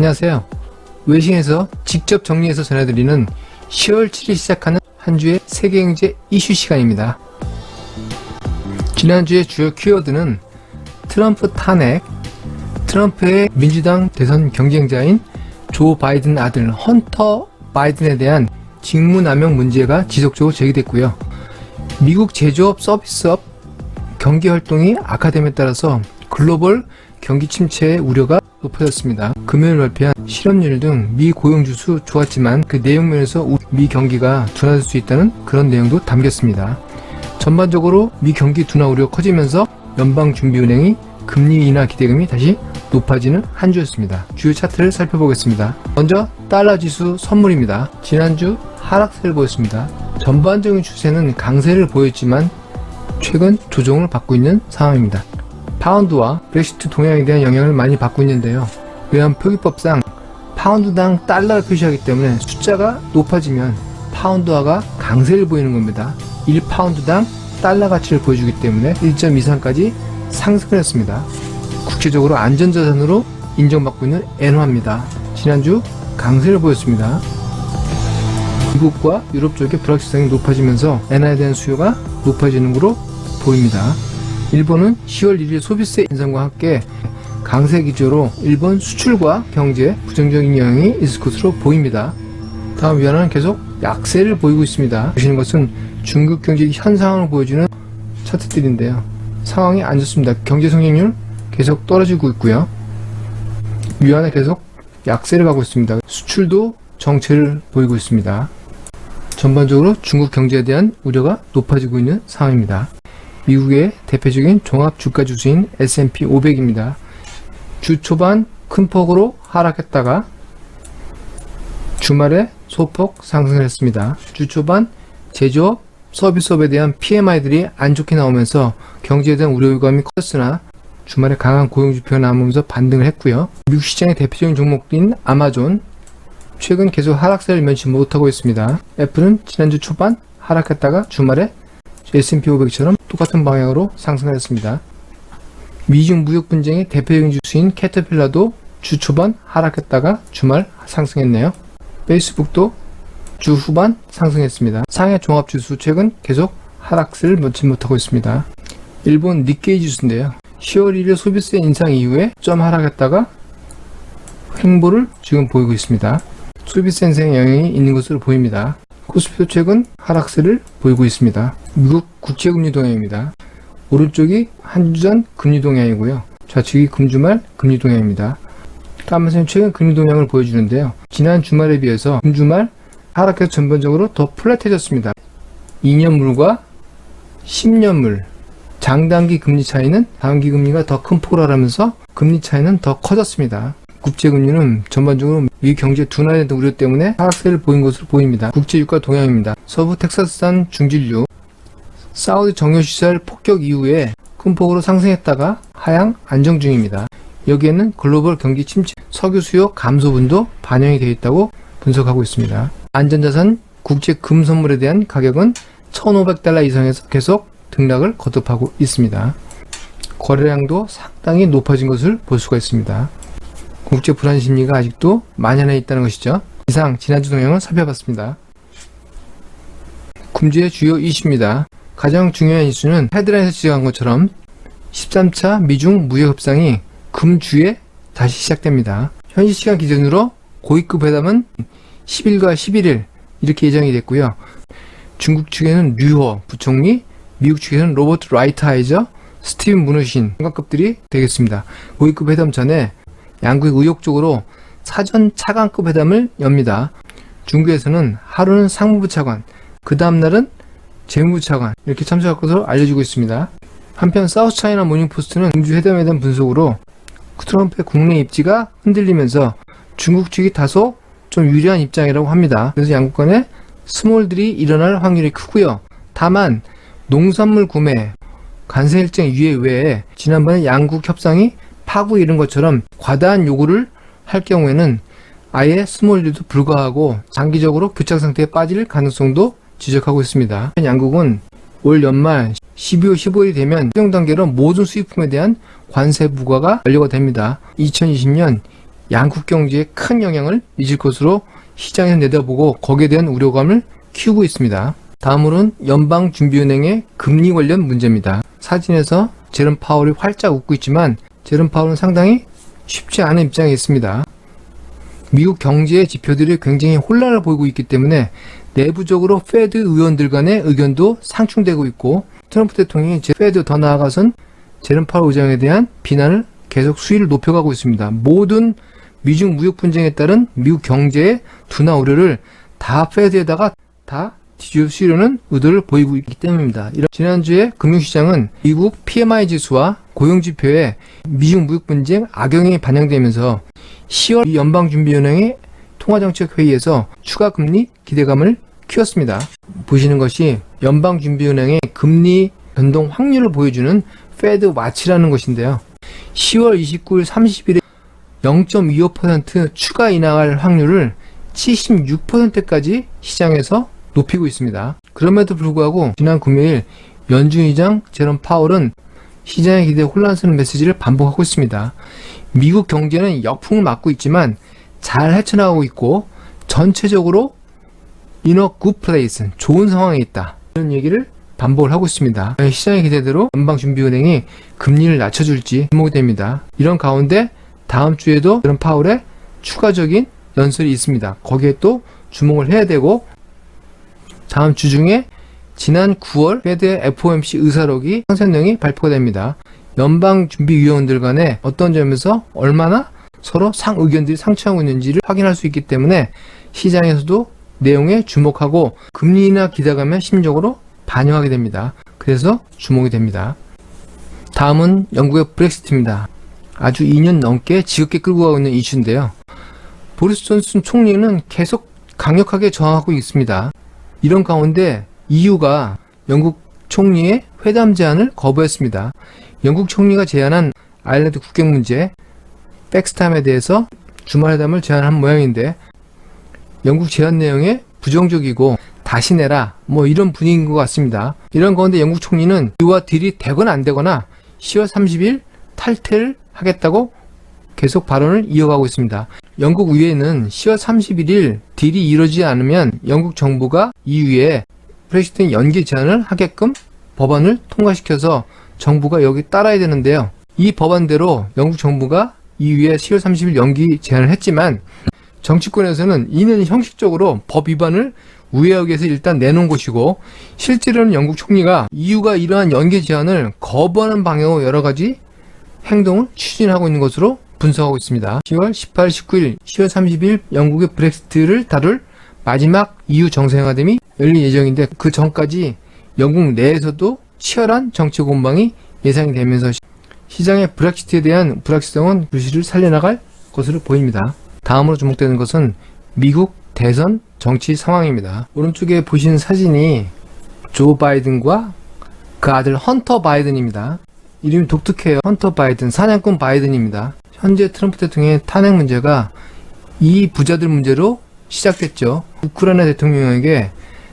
안녕하세요. 외신에서 직접 정리해서 전해드리는 10월 7일 시작하는 한 주의 세계경제 이슈 시간입니다. 지난주의 주요 키워드는 트럼프 탄핵, 트럼프의 민주당 대선 경쟁자인 조 바이든 아들 헌터 바이든에 대한 직무남용 문제가 지속적으로 제기됐고요. 미국 제조업 서비스업 경기활동이 악화됨에 따라서 글로벌 경기 침체의 우려가 높아졌습니다. 금요일 발표한 실업률 등 미 고용지수 좋았지만 그 내용면에서 미 경기가 둔화될 수 있다는 그런 내용도 담겼습니다. 전반적으로 미 경기 둔화 우려가 커지면서 연방준비은행이 금리 인하 기대감이 다시 높아지는 한 주였습니다. 주요 차트를 살펴보겠습니다. 먼저 달러 지수 선물입니다. 지난주 하락세를 보였습니다. 전반적인 추세는 강세를 보였지만 최근 조정을 받고 있는 상황입니다. 파운드와 브렉시트 동향에 대한 영향을 많이 받고 있는데요. 외환 표기법상 파운드당 달러를 표시하기 때문에 숫자가 높아지면 파운드화가 강세를 보이는 겁니다. 1파운드당 달러 가치를 보여주기 때문에 1.23까지 상승을 했습니다. 국제적으로 안전자산으로 인정받고 있는 엔화입니다. 지난주 강세를 보였습니다. 미국과 유럽 쪽의 불확실성이 높아지면서 엔화에 대한 수요가 높아지는 것으로 보입니다. 일본은 10월 1일 소비세 인상과 함께 강세 기조로 일본 수출과 경제에 부정적인 영향이 있을 것으로 보입니다. 다음 위안화는 계속 약세를 보이고 있습니다. 보시는 것은 중국 경제 현상을 보여주는 차트들인데요. 상황이 안 좋습니다. 경제 성장률 계속 떨어지고 있고요. 위안화 계속 약세를 가고 있습니다. 수출도 정체를 보이고 있습니다. 전반적으로 중국 경제에 대한 우려가 높아지고 있는 상황입니다. 미국의 대표적인 종합 주가 지수인 S&P 500입니다. 주 초반 큰 폭으로 하락했다가 주말에 소폭 상승을 했습니다. 주 초반 제조업, 서비스업에 대한 PMI들이 안 좋게 나오면서 경제에 대한 우려감이 컸으나 주말에 강한 고용지표가 나오면서 반등을 했고요. 미국 시장의 대표적인 종목인 아마존, 최근 계속 하락세를 면치 못하고 있습니다. 애플은 지난주 초반 하락했다가 주말에 S&P 500처럼 똑같은 방향으로 상승을 했습니다. 미중 무역 분쟁의 대표적인 지수인 캐터필러도 주 초반 하락했다가 주말 상승했네요. 페이스북도 주 후반 상승했습니다. 상해 종합지수 최근 계속 하락세를 면치 못하고 있습니다. 일본 니케이 지수인데요. 10월 1일 소비세 인상 이후에 좀 하락했다가 횡보를 지금 보이고 있습니다. 소비세 인상의 영향이 있는 것으로 보입니다. 코스피도 최근 하락세를 보이고 있습니다. 미국 국채금리 동향입니다. 오른쪽이 한 주 전 금리 동향이고요. 좌측이 금주말 금리 동향입니다. 다음은 최근 금리 동향을 보여주는데요. 지난 주말에 비해서 금주말 하락해서 전반적으로 더 플랫해졌습니다. 2년물과 10년물 장단기 금리 차이는 단기 금리가 더 큰 폭으로 하면서 금리 차이는 더 커졌습니다. 국제금리는 전반적으로 미 경제 둔화에 대한 우려 때문에 하락세를 보인 것으로 보입니다. 국제유가 동향입니다. 서부 텍사스산 중진류 사우디 정유시설 폭격 이후에 큰 폭으로 상승했다가 하향 안정 중입니다. 여기에는 글로벌 경기 침체, 석유 수요 감소분도 반영이 되어 있다고 분석하고 있습니다. 안전자산 국제 금 선물에 대한 가격은 1,500달러 이상에서 계속 등락을 거듭하고 있습니다. 거래량도 상당히 높아진 것을 볼 수가 있습니다. 국제 불안 심리가 아직도 만연해 있다는 것이죠. 이상 지난주 동향을 살펴봤습니다. 금주의 주요 이슈입니다. 가장 중요한 이슈는 헤드라인에서 지적한 것처럼 13차 미중 무역 협상이 금주에 다시 시작됩니다. 현지 시간 기준으로 고위급 회담은 10일과 11일 이렇게 예정이 됐고요. 중국 측에는 류호 부총리, 미국 측에는 로버트 라이트하이저, 스티븐 무누신 장관급들이 되겠습니다. 고위급 회담 전에 양국이 의욕적으로 사전 차관급 회담을 엽니다. 중국에서는 하루는 상무부 차관, 그 다음날은 재무부 차관 이렇게 참석할 것으로 알려지고 있습니다. 한편 사우스차이나 모닝포스트는 금주 회담에 대한 분석으로 트럼프의 국내 입지가 흔들리면서 중국 측이 다소 좀 유리한 입장이라고 합니다. 그래서 양국 간에 스몰딜이 일어날 확률이 크고요. 다만 농산물 구매, 관세 일정 유예 외에 지난번에 양국 협상이 파국에 이른 것처럼 과다한 요구를 할 경우에는 아예 스몰딜도 불가하고 장기적으로 교착 상태에 빠질 가능성도 지적하고 있습니다. 양국은 올 연말 12월 15일이 되면 최종 단계로 모든 수입품에 대한 관세 부과가 완료가 됩니다. 2020년 양국 경제에 큰 영향을 미칠 것으로 시장에서 내다보고 거기에 대한 우려감을 키우고 있습니다. 다음으로는 연방준비은행의 금리 관련 문제입니다. 사진에서 제롬 파월이 활짝 웃고 있지만 제롬 파월은 상당히 쉽지 않은 입장에 있습니다. 미국 경제의 지표들이 굉장히 혼란을 보이고 있기 때문에 내부적으로 페드 의원들 간의 의견도 상충되고 있고, 트럼프 대통령이 페드 더 나아가선 제롬 파월 의장에 대한 비난을 계속 수위를 높여가고 있습니다. 모든 미중 무역 분쟁에 따른 미국 경제의 둔화 우려를 다 페드에다가 다 뒤집으려는 의도를 보이고 있기 때문입니다. 지난주에 금융시장은 미국 PMI 지수와 고용지표에 미중 무역 분쟁 악영향이 반영되면서 10월 연방준비은행의 통화정책회의에서 추가 금리 기대감을 키웠습니다. 보시는 것이 연방준비은행의 금리 변동 확률을 보여주는 페드 와치라는 것인데요. 10월 29일, 30일에 0.25% 추가 인하할 확률을 76%까지 시장에서 높이고 있습니다. 그럼에도 불구하고 지난 금요일 연준 의장 제롬 파월은 시장의 기대에 혼란스러운 메시지를 반복하고 있습니다. 미국 경제는 역풍을 맞고 있지만 잘 헤쳐나가고 있고 전체적으로 in a good place, 좋은 상황에 있다, 이런 얘기를 반복을 하고 있습니다. 시장의 기대대로 연방준비은행이 금리를 낮춰줄지 주목이 됩니다. 이런 가운데 다음 주에도 제롬 파월의 추가적인 연설이 있습니다. 거기에 또 주목을 해야 되고, 다음 주 중에 지난 9월 페드의 FOMC 의사록이 상세내용이 발표가 됩니다. 연방준비위원들 간에 어떤 점에서 얼마나 서로 의견들이 상충하고 있는지를 확인할 수 있기 때문에 시장에서도 내용에 주목하고 금리 인하 기대감에 심적으로 반영하게 됩니다. 그래서 주목이 됩니다. 다음은 영국의 브렉시트입니다. 아주 2년 넘게 지겹게 끌고 가고 있는 이슈인데요. 보리스 존슨 총리는 계속 강력하게 저항하고 있습니다. 이런 가운데 EU가 영국 총리의 회담 제안을 거부했습니다. 영국 총리가 제안한 아일랜드 국경 문제, 백스탑에 대해서 주말 회담을 제안한 모양인데, 영국 제안 내용에 부정적이고 다시 내라, 이런 분위기인 것 같습니다. 이런 가운데 영국 총리는 EU와 딜이 되거나 안 되거나 10월 30일 탈퇴를 하겠다고 계속 발언을 이어가고 있습니다. 영국 의회는 10월 31일 딜이 이루어지지 않으면 영국 정부가 EU에 브렉시트 연기 제안을 하게끔 법안을 통과시켜서 정부가 여기 따라야 되는데요. 이 법안대로 영국 정부가 EU에 10월 30일 연기 제안을 했지만 정치권에서는 이는 형식적으로 법 위반을 우회하기 위해서 일단 내놓은 것이고, 실제로는 영국 총리가 EU가 이러한 연기 제안을 거부하는 방향으로 여러 가지 행동을 추진하고 있는 것으로 분석하고 있습니다. 10월 18, 19일, 10월 30일 영국의 브렉시트를 다룰 마지막 EU 정상회담이 열릴 예정인데, 그 전까지 영국 내에서도 치열한 정치 공방이 예상이 되면서 시장의 브렉시트에 대한 불확실성은 불씨를 살려나갈 것으로 보입니다. 다음으로 주목되는 것은 미국 대선 정치 상황입니다. 오른쪽에 보시는 사진이 조 바이든과 그 아들 헌터 바이든입니다. 이름이 독특해요. 헌터 바이든, 사냥꾼 바이든입니다. 현재 트럼프 대통령의 탄핵 문제가 이 부자들 문제로 시작됐죠. 우크라이나 대통령에게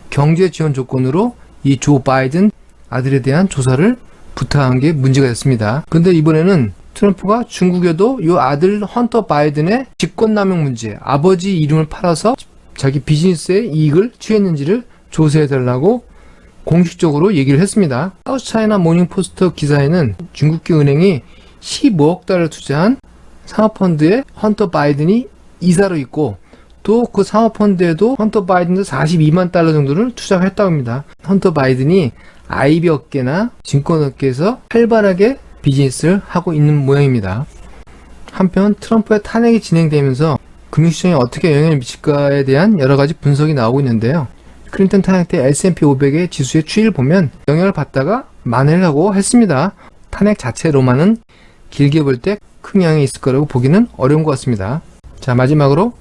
경제 지원 조건으로 이 조 바이든 아들에 대한 조사를 부탁한 게 문제가 됐습니다. 근데 이번에는 트럼프가 중국에도 이 아들 헌터 바이든의 직권남용 문제, 아버지 이름을 팔아서 자기 비즈니스에 이익을 취했는지를 조사해달라고 공식적으로 얘기를 했습니다. 사우스차이나 모닝포스트 기사에는 중국계 은행이 15억 달러를 투자한 사모펀드에 헌터 바이든이 이사로 있고, 또 그 사모펀드에도 헌터 바이든도 42만 달러 정도를 투자했다고 합니다. 헌터 바이든이 IB 업계나 증권업계에서 활발하게 비즈니스를 하고 있는 모양입니다. 한편 트럼프의 탄핵이 진행되면서 금융시장에 어떻게 영향을 미칠까에 대한 여러 가지 분석이 나오고 있는데요. 클린턴 탄핵 때 S&P 500의 지수의 추이를 보면 영향을 받다가 만회를 하고 했습니다. 탄핵 자체로만은 길게 볼 때 큰 영향이 있을 거라고 보기는 어려운 것 같습니다. 자, 마지막으로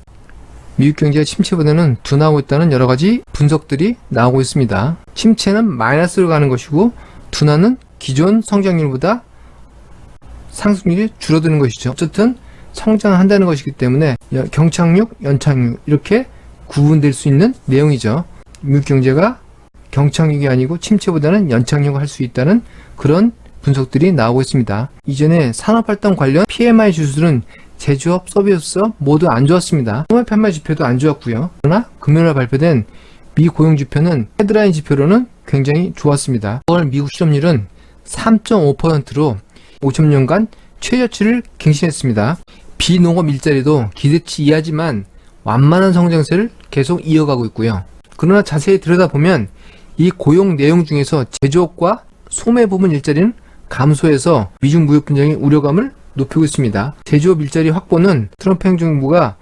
미국 경제가 침체보다는 둔화하고 있다는 여러 가지 분석들이 나오고 있습니다. 침체는 마이너스로 가는 것이고, 둔화는 기존 성장률보다 상승률이 줄어드는 것이죠. 어쨌든 성장한다는 것이기 때문에 경착륙, 연착륙 이렇게 구분될 수 있는 내용이죠. 미국 경제가 경착륙이 아니고 침체보다는 연착륙을 할 수 있다는 그런 분석들이 나오고 있습니다. 이전에 산업활동 관련 PMI 지수는 제조업, 서비스업 모두 안 좋았습니다. 소매 판매 지표도 안 좋았고요. 그러나 금요일날 발표된 미 고용 지표는 헤드라인 지표로는 굉장히 좋았습니다. 9월 미국 실업률은 3.5%로 50년간 최저치를 갱신했습니다. 비농업 일자리도 기대치 이하지만 완만한 성장세를 계속 이어가고 있고요. 그러나 자세히 들여다보면 이 고용 내용 중에서 제조업과 소매 부분 일자리는 감소해서 미중 무역 분쟁의 우려감을 높이고 있습니다. 제조업 일자리 확보는 트럼프 행정부가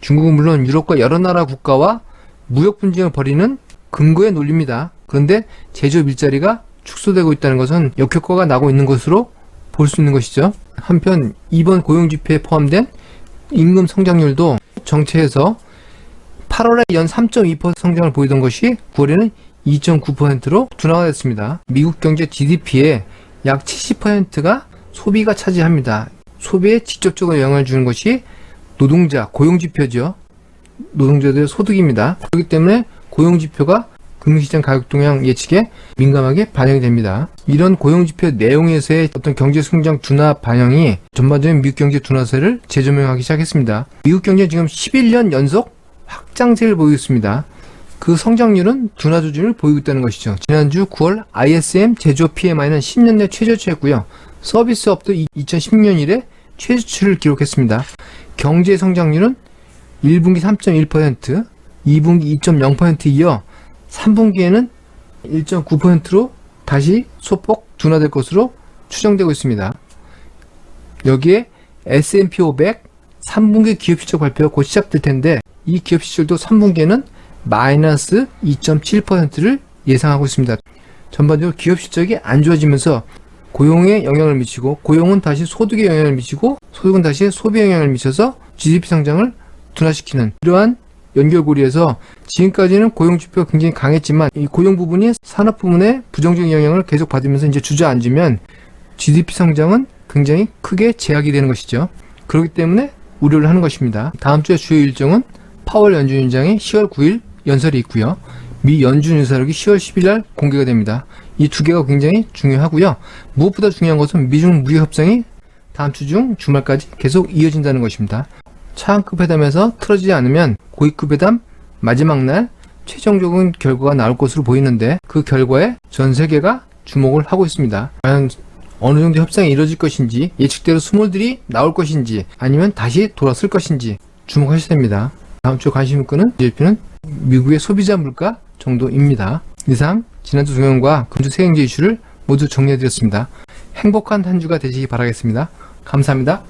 중국은 물론 유럽과 여러 나라 국가와 무역 분쟁을 벌이는 근거에 논립니다. 그런데 제조업 일자리가 축소되고 있다는 것은 역효과가 나고 있는 것으로 볼 수 있는 것이죠. 한편 이번 고용지표에 포함된 임금 성장률도 정체해서 8월에 연 3.2% 성장을 보이던 것이 9월에는 2.9%로 둔화가 됐습니다. 미국 경제 GDP의 약 70%가 소비가 차지합니다. 소비에 직접적으로 영향을 주는 것이 노동자, 고용지표죠. 노동자들의 소득입니다. 그렇기 때문에 고용지표가 금융시장 가격 동향 예측에 민감하게 반영이 됩니다. 이런 고용지표 내용에서의 어떤 경제성장 둔화 반영이 전반적인 미국 경제 둔화세를 재조명하기 시작했습니다. 미국 경제는 지금 11년 연속 확장세를 보이고 있습니다. 그 성장률은 둔화 조짐을 보이고 있다는 것이죠. 지난주 9월 ISM 제조업 PMI는 10년 내 최저치였고요. 서비스업도 2010년 이래 최저치를 기록했습니다. 경제 성장률은 1분기 3.1%, 2분기 2.0%에 이어 3분기에는 1.9%로 다시 소폭 둔화될 것으로 추정되고 있습니다. 여기에 S&P 500 3분기 기업 실적 발표가 곧 시작될 텐데 이 기업 실적도 3분기에는 마이너스 2.7%를 예상하고 있습니다. 전반적으로 기업 실적이 안 좋아지면서 고용에 영향을 미치고 고용은 다시 소득에 영향을 미치고 소득은 다시 소비에 영향을 미쳐서 GDP 성장을 둔화시키는 이러한 연결고리에서 지금까지는 고용지표가 굉장히 강했지만 이 고용 부분이 산업 부문의 부정적인 영향을 계속 받으면서 이제 주저앉으면 GDP 성장은 굉장히 크게 제약이 되는 것이죠. 그렇기 때문에 우려를 하는 것입니다. 다음 주에 주요 일정은 파월 연준 위원장의 10월 9일 연설이 있고요. 미 연준 의사록이 10월 10일 날 공개가 됩니다. 이 두 개가 굉장히 중요하고요. 무엇보다 중요한 것은 미중 무역 협상이 다음 주 중 주말까지 계속 이어진다는 것입니다. 차관급 회담에서 틀어지지 않으면 고위급 회담 마지막 날 최종적인 결과가 나올 것으로 보이는데 그 결과에 전 세계가 주목을 하고 있습니다. 과연 어느 정도 협상이 이루어질 것인지 예측대로 수몰들이 나올 것인지 아니면 다시 돌아설 것인지 주목하셔야 됩니다. 다음 주 관심 있고는 GDP는 미국의 소비자 물가 정도입니다. 이상 지난주 동향과 금주 세경제 이슈를 모두 정리해드렸습니다. 행복한 한 주가 되시기 바라겠습니다. 감사합니다.